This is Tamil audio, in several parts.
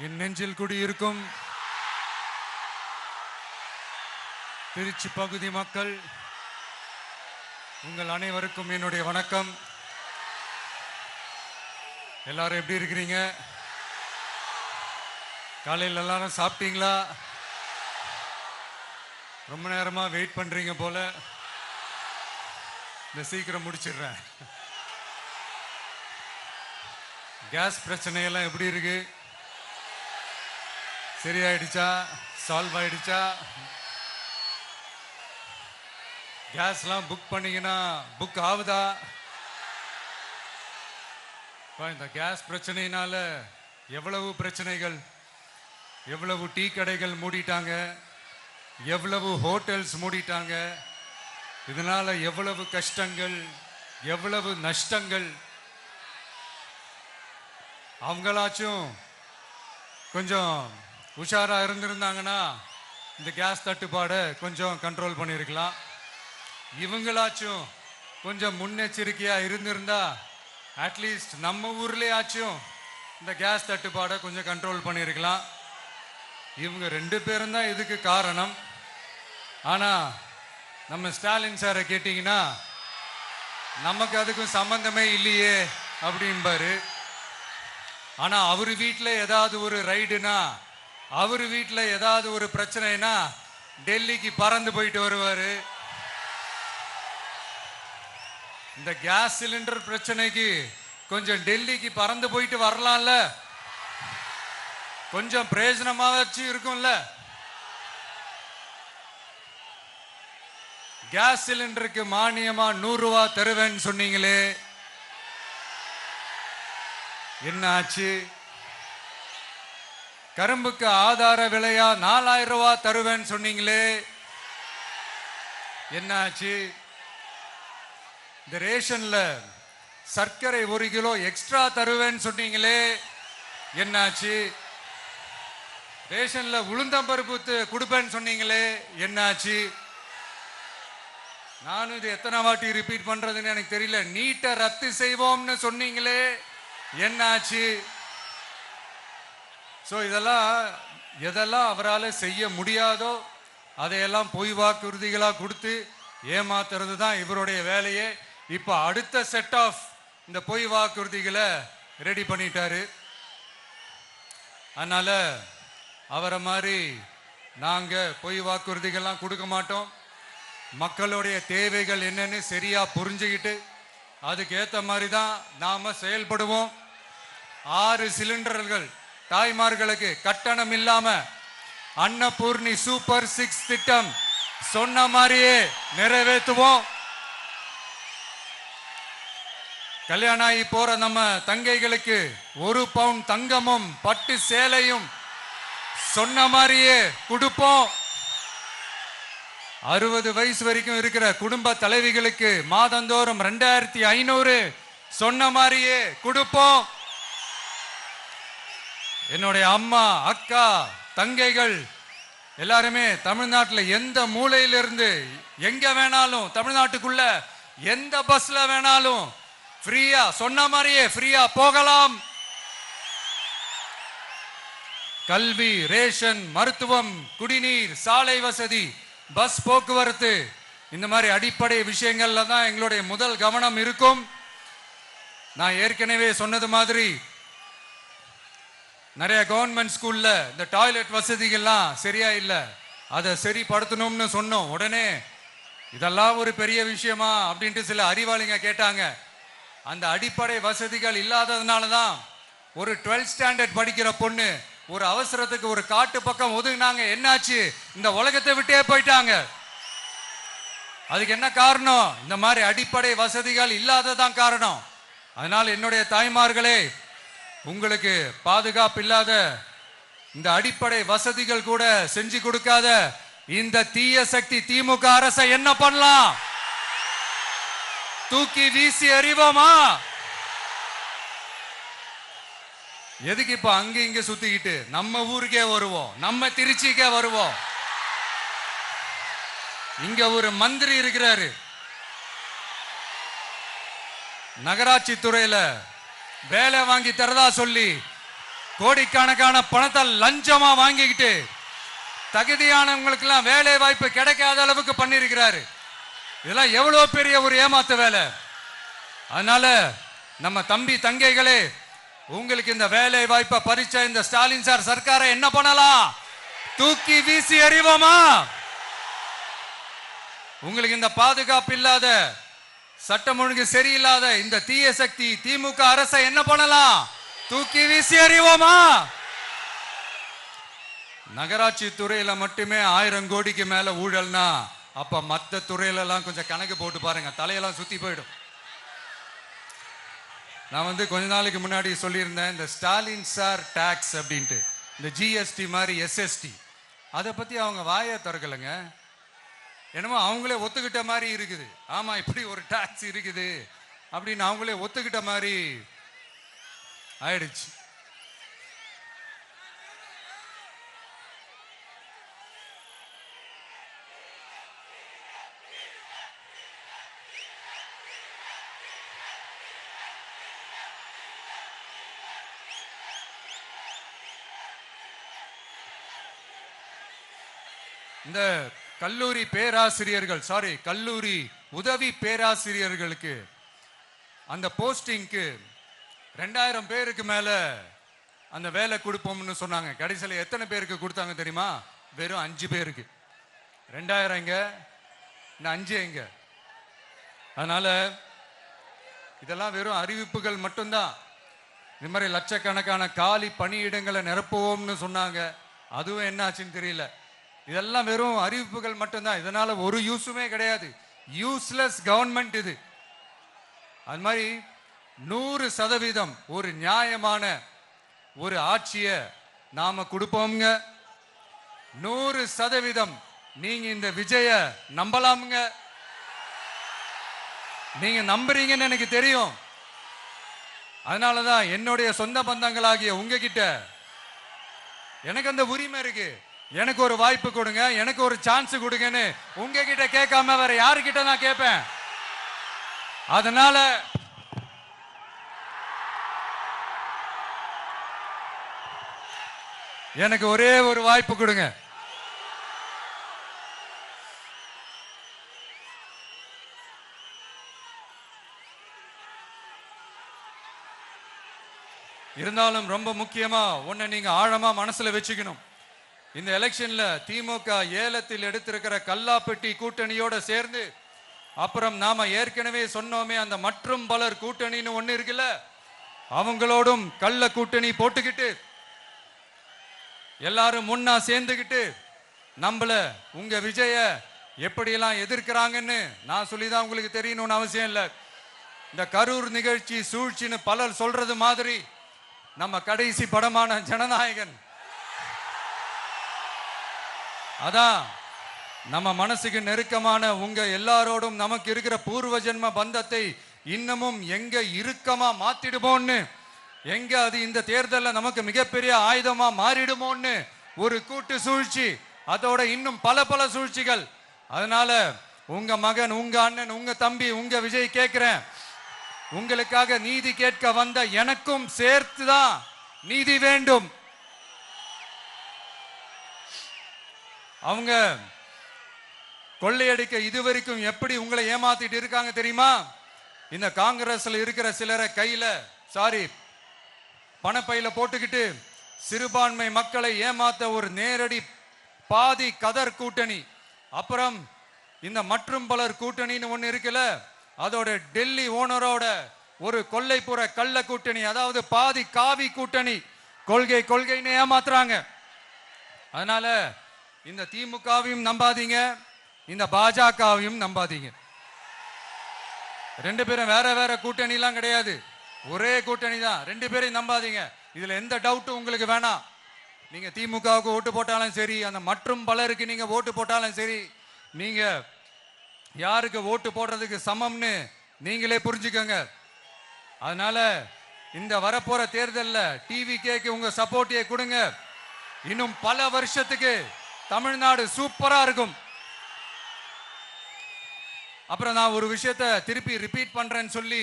என் நெஞ்சில் குடியிருக்கும் திருச்சி பகுதி மக்கள் உங்கள் அனைவருக்கும் என்னுடைய வணக்கம். எல்லாரும் எப்படி இருக்கிறீங்க? காலையில் எல்லாரும் சாப்பிட்டீங்களா? ரொம்ப நேரமா வெயிட் பண்றீங்க போல. இந்த சீக்கிரம் முடிச்சிடுறேன். கேஸ் பிரச்சனையெல்லாம் எப்படி இருக்கு? சரியாயிடுச்சா? சால்வ் ஆயிடுச்சா? கேஸ்லாம் புக் பண்ணீங்கன்னா புக் ஆகுதா? இந்த கேஸ் பிரச்சனையினால எவ்வளவு பிரச்சனைகள், எவ்வளவு டீ கடைகள் மூடிட்டாங்க, எவ்வளவு ஹோட்டல்ஸ் மூடிட்டாங்க, இதனால எவ்வளவு கஷ்டங்கள், எவ்வளவு நஷ்டங்கள். அவங்களாச்சும் கொஞ்சம் உஷாரா இருந்திருந்தாங்கன்னா இந்த கேஸ் தட்டுப்பாடை கொஞ்சம் கண்ட்ரோல் பண்ணியிருக்கலாம். இவங்களாச்சும் கொஞ்சம் முன்னெச்சரிக்கையா இருந்திருந்தா அட்லீஸ்ட் நம்ம ஊர்லயாச்சும் இந்த கேஸ் தட்டுப்பாடை கொஞ்சம் கண்ட்ரோல் பண்ணியிருக்கலாம். இவங்க 2 பேரும் தான் இதுக்கு காரணம். ஆனா நம்ம ஸ்டாலின் சாரை கேட்டீங்கன்னா நமக்கு அதுக்கும் சம்பந்தமே இல்லையே அப்படின்பாரு. ஆனா அவரு வீட்டில் ஏதாவது ஒரு ரைடுனா, அவரு வீட்டில் ஏதாவது ஒரு பிரச்சனைனா டெல்லிக்கு பறந்து போயிட்டு வருவாரு. இந்த கேஸ் சிலிண்டர் பிரச்சனைக்கு கொஞ்சம் டெல்லிக்கு பறந்து போயிட்டு வரலாம்ல, கொஞ்சம் பிரயோஜனமா வச்சு இருக்கும்ல. கேஸ் சிலிண்டருக்கு மானியமா 100 ரூபாய் தருவேன்னு சொன்னீங்களே, என்ன ஆச்சு? கரும்புக்கு ஆதார விலையா 4000 ரூபாய் தருவேன்னு சொன்னீங்களே, என்ன ஆச்சு? இந்த ரேஷன்ல சர்க்கரை 1 கிலோ எக்ஸ்ட்ரா தருவேன்னு சொன்னீங்களே, என்னாச்சு? ரேஷன்ல உளுந்தம்பருப்பு கொடுப்பேன்னு சொன்னீங்களே, என்னாச்சு? நானும் இது எத்தனை வாட்டி ரிப்பீட் பண்றதுன்னு எனக்கு தெரியல. நீட்டை ரத்து செய்வோம்னு சொன்னீங்களே, என்னாச்சு? ஸோ எதெல்லாம் அவரால் செய்ய முடியாதோ அதையெல்லாம் பொய் வாக்குறுதிகளாக கொடுத்து ஏமாத்துறது தான் இவருடைய வேலையே. இப்போ அடுத்த செட் ஆஃப் இந்த பொய் வாக்குறுதிகளை ரெடி பண்ணிட்டாரு. அதனால அவரை மாதிரி நாங்கள் பொய் வாக்குறுதிகள்லாம் கொடுக்க மாட்டோம். மக்களுடைய தேவைகள் என்னன்னு சரியா புரிஞ்சுக்கிட்டு அதுக்கேற்ற மாதிரி தான் நாம செயல்படுவோம். 6 சிலிண்டர்கள் தாய்மார்களுக்கு கட்டணம் இல்லாம அன்னபூர்ணி சூப்பர் 6 திட்டம் சொன்ன மாதிரியே நிறைவேற்றுவோம். கல்யாணம் ஆகி போற நம்ம தங்கைகளுக்கு 1 பவுன் தங்கமும் பட்டு சேலையும் சொன்ன மாதிரியே கொடுப்போம். 60 வயசு வரைக்கும் இருக்கிற குடும்ப தலைவிகளுக்கு மாதந்தோறும் 2500 சொன்ன மாதிரியே கொடுப்போம். என்னுடைய அம்மா, அக்கா, தங்கைகள் எல்லாருமே தமிழ்நாட்டில் எந்த மூலையிலிருந்து எங்க வேணாலும், தமிழ்நாட்டுக்குள்ள எந்த பஸ்ல வேணாலும் ஃப்ரீயா சொன்ன மாதிரியே ஃப்ரீயா போகலாம். கல்வி, ரேஷன், மருத்துவம், குடிநீர், சாலை வசதி, பஸ் போக்குவரத்து, இந்த மாதிரி அடிப்படை விஷயங்கள்ல தான் எங்களுடைய முதல் கவனம் இருக்கும். நான் ஏற்கனவே சொன்னது மாதிரி நிறைய கவர்மெண்ட் ஸ்கூல்ல இந்த டாய்லெட் வசதிகள்லாம் சரியா இல்லை, அதை சரிப்படுத்தணும்னு சொன்னோம். உடனே இதெல்லாம் ஒரு பெரிய விஷயமா அப்படின்ட்டு சில அறிவாளிங்க கேட்டாங்க. அந்த அடிப்படை வசதிகள் இல்லாததுனால தான் ஒரு 12th ஸ்டாண்டர்ட் படிக்கிற பொண்ணு ஒரு அவசரத்துக்கு ஒரு காட்டு பக்கம் ஒதுங்கினாங்க. என்னாச்சு? இந்த உலகத்தை விட்டே போயிட்டாங்க. அதுக்கு என்ன காரணம்? இந்த மாதிரி அடிப்படை வசதிகள் இல்லாததான் காரணம். அதனால் என்னுடைய தாய்மார்களே, உங்களுக்கு பாதுகாப்பு இல்லாத இந்த அடிப்படை வசதிகள் கூட செஞ்சு கொடுக்காத இந்த தீய சக்தி திமுக அரசை என்ன பண்ணலாம்? தூக்கி வீசி எறிவோமா? எதுக்கு இப்ப அங்க இங்க சுத்திக்கிட்டு நம்ம ஊருக்கே வருவோம், நம்ம திருச்சிக்கே வருவோம். இங்க ஒரு மந்திரி இருக்கிறாரு, நகராட்சி துறையில வேலை வாங்கி தரதா சொல்லி கோடிக்கணக்கான பணத்தை லஞ்சமா வாங்கிக்கிட்டு தகுதியானவங்களுக்கு எல்லாம் வேலை வாய்ப்பு கிடைக்காத அளவுக்கு பண்ணிருக்கிறாரு. இதெல்லாம் எவ்வளவு பெரிய ஒரு ஏமாத்து வேலை. அதனால நம்ம தம்பி தங்கைகளே, உங்களுக்கு இந்த வேலை வாய்ப்பை பறிச்ச இந்த ஸ்டாலின் சார் சர்க்காரை என்ன பண்ணலாம்? தூக்கி வீசி எறிவோமா? உங்களுக்கு இந்த பாதுகாப்பு இல்லாத, சட்டம் ஒழுங்கு சரியில்லாத இந்த தீய சக்தி திமுக அரசை என்ன பண்ணலாம்? தூக்கி வீசி எறிவோமா? நகராட்சி துறையில மட்டுமே 1000 கோடிக்கு மேல ஊழல்னா அப்ப மத்த துறையில எல்லாம் கொஞ்சம் கணக்கு போட்டு பாருங்க, தலையெல்லாம் சுத்தி போயிடும். நான் கொஞ்ச நாளைக்கு முன்னாடி சொல்லியிருந்தேன், இந்த ஸ்டாலின் சார் டாக்ஸ் அப்படின்ட்டு, இந்த ஜிஎஸ்டி மாதிரி எஸ்எஸ்டி, அதை பத்தி அவங்க வாயை திறக்கலைங்க. என்னமோ அவங்களே ஒத்துக்கிட்ட மாதிரி இருக்குது. ஆமா, இப்படி ஒரு டாக்ஸ் இருக்குது அப்படின்னு அவங்களே ஒத்துக்கிட்ட மாதிரி ஆயிடுச்சு. இந்த கல்லூரி பேராசிரியர்கள், கல்லூரி உதவி பேராசிரியர்களுக்கு அந்த போஸ்டிங்க்கு 2000 பேருக்கு மேல அந்த வேலை கொடுப்போம்னு சொன்னாங்க. கடைசியில் எத்தனை பேருக்கு கொடுத்தாங்க தெரியுமா? வெறும் 5 பேருக்கு. 2000 எங்க, இந்த 5 எங்க? அதனால இதெல்லாம் வெறும் அறிவிப்புகள் மட்டும்தான். இது மாதிரி லட்சக்கணக்கான காலி பணியிடங்களை நிரப்புவோம்னு சொன்னாங்க, அதுவும் என்ன ஆச்சுன்னு தெரியல. இதெல்லாம் வெறும் அறிவிப்புகள் மட்டும்தான். இதனால ஒரு யூஸுமே கிடையாது. யூஸ்லெஸ் கவர்மெண்ட் இது. அது மாதிரி 100% ஒரு நியாயமான ஒரு ஆட்சியை நாம கொடுப்போம்ங்க. 100% நீங்க இந்த விஜய நம்பலாமுங்க. நீங்க நம்புறீங்கன்னு எனக்கு தெரியும். அதனாலதான் என்னுடைய சொந்த பந்தங்களாகிய உங்ககிட்ட எனக்கு அந்த உரிமை இருக்கு. எனக்கு ஒரு வாய்ப்பு கொடுங்க, எனக்கு ஒரு சான்ஸ் கொடுங்கன்னு உங்ககிட்ட கேட்காம வேற யாருக்கிட்ட நான் கேட்பேன்? அதனால எனக்கு ஒரே ஒரு வாய்ப்பு கொடுங்க. இருந்தாலும் ரொம்ப முக்கியமா ஒன்ன நீங்க ஆழமா மனசுல வச்சுக்கணும். இந்த எலெக்ஷன்ல திமுக ஏலத்தில் எடுத்திருக்கிற கல்லாப்பெட்டி கூட்டணியோட சேர்ந்து, அப்புறம் நாம ஏற்கனவே சொன்னோமே அந்த மற்றும் பலர் கூட்டணின்னு ஒண்ணு இருக்குல்ல, அவங்களோடும் கள்ள கூட்டணி போட்டுக்கிட்டு எல்லாரும் முன்னா சேர்ந்துக்கிட்டு நம்மள உங்க விஜய எப்படியெல்லாம் எதிர்க்கிறாங்கன்னு நான் சொல்லிதான் உங்களுக்கு தெரியணும்னு அவசியம் இல்லை. இந்த கரூர் நிகழ்ச்சி சூழ்ச்சின்னு பலர் சொல்றது மாதிரி நம்ம கடைசி படமான ஜனநாயகன், அதான் நம்ம மனசுக்கு நெருக்கமான உங்க எல்லாரோடும் நமக்கு இருக்கிற பூர்வ ஜென்ம பந்தத்தை இன்னமும் எங்க இறுக்கமா மாத்திடுமோன்னு, எங்க அது இந்த தேர்தலில் நமக்கு மிகப்பெரிய ஆயுதமா மாறிடுமோன்னு ஒரு கூட்டு சூழ்ச்சி, அதோட இன்னும் பல பல சூழ்ச்சிகள். அதனால உங்க மகன், உங்க அண்ணன், உங்க தம்பி, உங்க விஜய் கேட்கிறேன், உங்களுக்காக நீதி கேட்க வந்த எனக்கும் சேர்த்துதான் நீதி வேண்டும். அவங்க கொள்ளையடிக்க இதுவரைக்கும் எப்படி உங்களை ஏமாத்திட்டு இருக்காங்க தெரியுமா? இந்த காங்கிரஸ்ல இருக்கிற சிலரை கையில பணப்பையில போட்டுக்கிட்டு சிறுபான்மை மக்களை ஏமாத்த ஒரு நேரடி பாதி கதர் கூட்டணி, அப்புறம் இந்த மற்றும் பலர் கூட்டணின்னு ஒண்ணு இருக்குல்ல, அதோட டெல்லி ஓனரோட ஒரு கொள்ளைப்புற கள்ள கூட்டணி, அதாவது பாதி காவி கூட்டணி. கொள்கைன்னு ஏமாத்துறாங்க. அதனால இந்த திமுகவையும் நம்பாதீங்க, இந்த பாஜகவையும் நம்பாதீங்க. 2 பேரும் வேற வேற கூட்டணி எல்லாம் கிடையாது, ஒரே கூட்டணி தான். 2 பேரையும் நம்பாதீங்க. இதுல எந்த டவுட்டும் உங்களுக்கு வேணாம். நீங்க திமுகவுக்கு ஓட்டு போட்டாலும் சரி, அந்த மற்றும் பலருக்கு நீங்க ஓட்டு போட்டாலும் சரி, நீங்க யாருக்கு ஓட்டு போடுறதுக்கு சமம்னு நீங்களே புரிஞ்சுக்கோங்க. அதனால இந்த வரப்போற தேர்தலில் டிவிகேக்கு உங்க சப்போர்ட்டியை கொடுங்க. இன்னும் பல வருஷத்துக்கு தமிழ்நாடு சூப்பரா இருக்கும். அப்புறம் நான் ஒரு விஷயத்த திருப்பி ரிப்பீட் பண்றேன்னு சொல்லி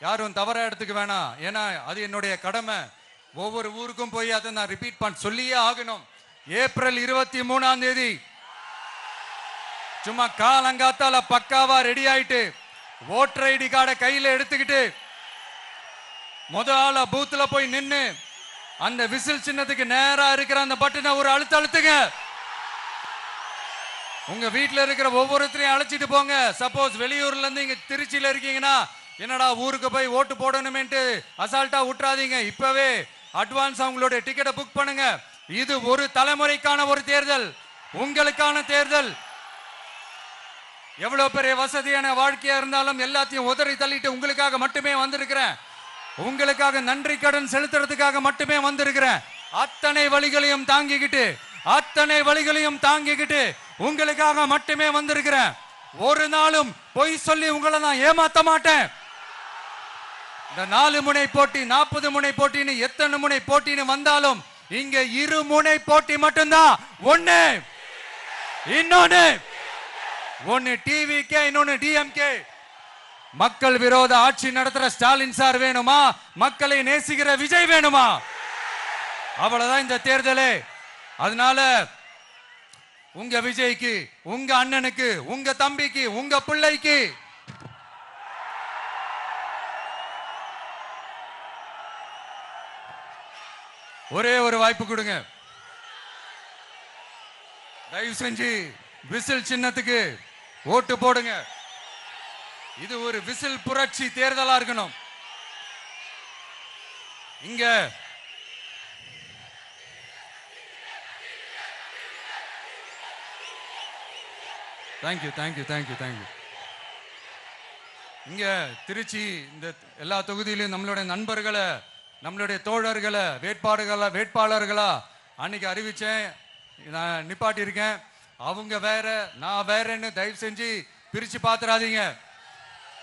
யாரும் தவறா எடுத்துக்க வேணாம். ஏன்னா அது என்னுடைய கடமை. ஒவ்வொரு ஊருக்கும் போய் அதை நான் ரிப்பீட் பண்ண சொல்லியே ஆகணும். ஏப்ரல் 23ஆம் தேதி சும்மா காலங்காத்தால பக்காவா ரெடி ஆயிட்டு ஓட்டர் ஐடி கார்டை கையில எடுத்துக்கிட்டு முதல்ல பூத்துல போய் நின்னு அந்த விசில் சின்னத்துக்கு நேரா இருக்கிற அந்த பட்டனை ஒரு அழுத்துங்க. உங்க வீட்டுல இருக்கிற ஒவ்வொருத்தரையும் அழைச்சிட்டு போங்க. சப்போஸ் வெளியூர்ல இருந்து இங்க திருச்சியில இருக்கீங்கன்னா என்னடா ஊருக்கு போய் ஓட்டு போடணுமேன்ட்டு அசால்ட்டா விட்டுறாதீங்க. இப்பவே அட்வான்ஸ் அவங்களுடைய டிக்கெட்டை புக் பண்ணுங்க. இது ஒரு தலைமுறைக்கான ஒரு தேர்தல், உங்களுக்கான தேர்தல். எவ்வளவு பெரிய வசதியான வாழ்க்கையா இருந்தாலும் எல்லாத்தையும் உதறி தள்ளிட்டு உங்களுக்காக மட்டுமே வந்திருக்கிறேன். உங்களுக்காக நன்றி கடன் செலுத்துறதுக்காக மட்டுமே வந்திருக்கிறேன். அத்தனை வழிகளையும் தாங்கிக்கிட்டு உங்களுக்காக மட்டுமே வந்திருக்கிறேன். ஒரு நாளும் பொய் சொல்லி உங்களை நான் ஏமாத்த மாட்டேன். இந்த 4 முனை போட்டி 40 முனை போட்டின்னு எத்தனை முனை போட்டின்னு வந்தாலும் இங்க 2 முனை போட்டி மட்டும்தான். ஒன்னு டிவிகே, இன்னொன்னு டிஎம்கே. மக்கள் விரோத ஆட்சி நடத்துற ஸ்டாலின் சார் வேணுமா, மக்களை நேசிக்கிற விஜய் வேணுமா? அவ்வளவுதான் இந்த தேர்தலே. அதனால உங்க விஜய்க்கு, உங்க அண்ணனுக்கு, உங்க தம்பிக்கு, உங்க பிள்ளைக்கு ஒரே ஒரு வாய்ப்பு கொடுங்க. தயவு செஞ்சு விசில் சின்னத்துக்கு ஓட்டு போடுங்க. இது ஒரு விசில் புரட்சி தேர்தலா இருக்கணும். இங்க தேங்க்யூ. இங்க திருச்சி இந்த எல்லா தொகுதியிலும் நம்மளுடைய நண்பர்களை, நம்மளுடைய தோழர்களை வேட்பாளர்களா அன்னைக்கு அறிவிச்சேன், நான் நிப்பாட்டி இருக்கேன். அவங்க வேற, நான் வேறன்னு தயவு செஞ்சு பிரிச்சு பாத்துறாதீங்க.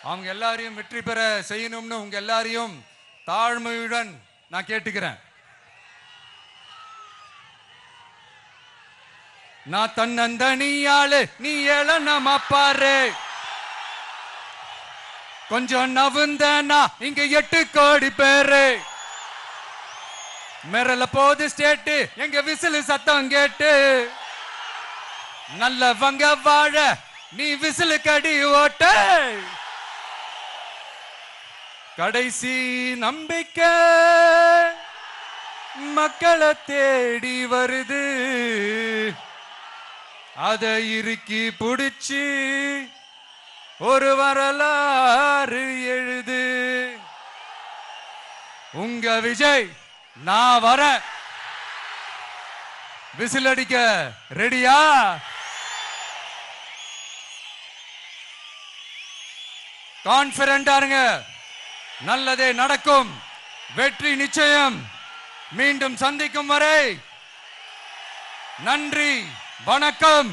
அவங்க எல்லாரையும் வெற்றி பெற செய்யணும்னு உங்க எல்லாரையும் தாழ்மையுடன் நான் கேட்டுக்கிறேன். நான் தன்னந்தனியாளு, நீ ஏளனமா பாரு. கொஞ்சம் நவுந்தனா இங்க 8 கோடி பேரு. மிரல போது ஸ்டேட்டு எங்க விசில் சத்தம் கேட்டு. நல்லவங்க வாழ நீ விசில் கடி ஓட்ட. கடைசி நம்பிக்கை மக்களை தேடி வருது. அதை இறுக்கி புடிச்சு ஒரு வரலாறு எழுது. உங்க விஜய் நான் வர. விசில் அடிக்க ரெடியா? கான்பிடண்டா இருங்க. நல்லதே நடக்கும். வெற்றி நிச்சயம். மீண்டும் சந்திக்கும் வரை நன்றி, வணக்கம்.